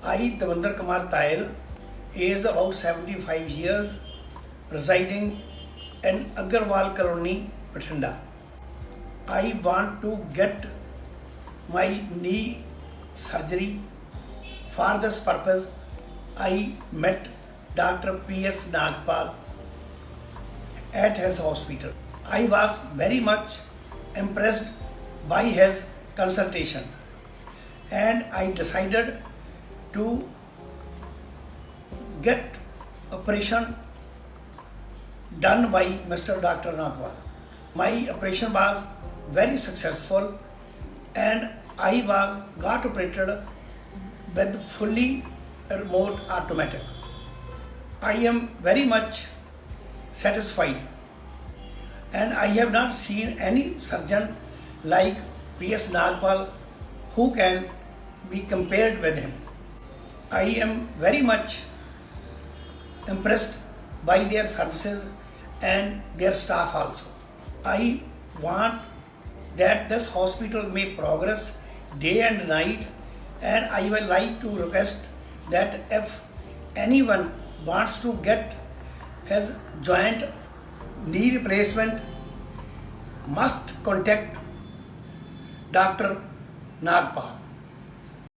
I, Devinder Kumar Tail, age about 75 years, residing in Agarwal Colony, Bathinda. I want to get my knee surgery. For this purpose, I met Dr. P.S. Nagpal at his hospital. I was very much impressed by his consultation and I decided to get operation done by Mr. Dr. Nagpal. My operation was very successful and I got operated with fully remote automatic. I am very much satisfied and I have not seen any surgeon like P.S. Nagpal who can be compared with him. I am very much impressed by their services and their staff also. I want that this hospital may progress day and night, and I would like to request that if anyone wants to get his joint knee replacement, must contact Dr. Nagpal.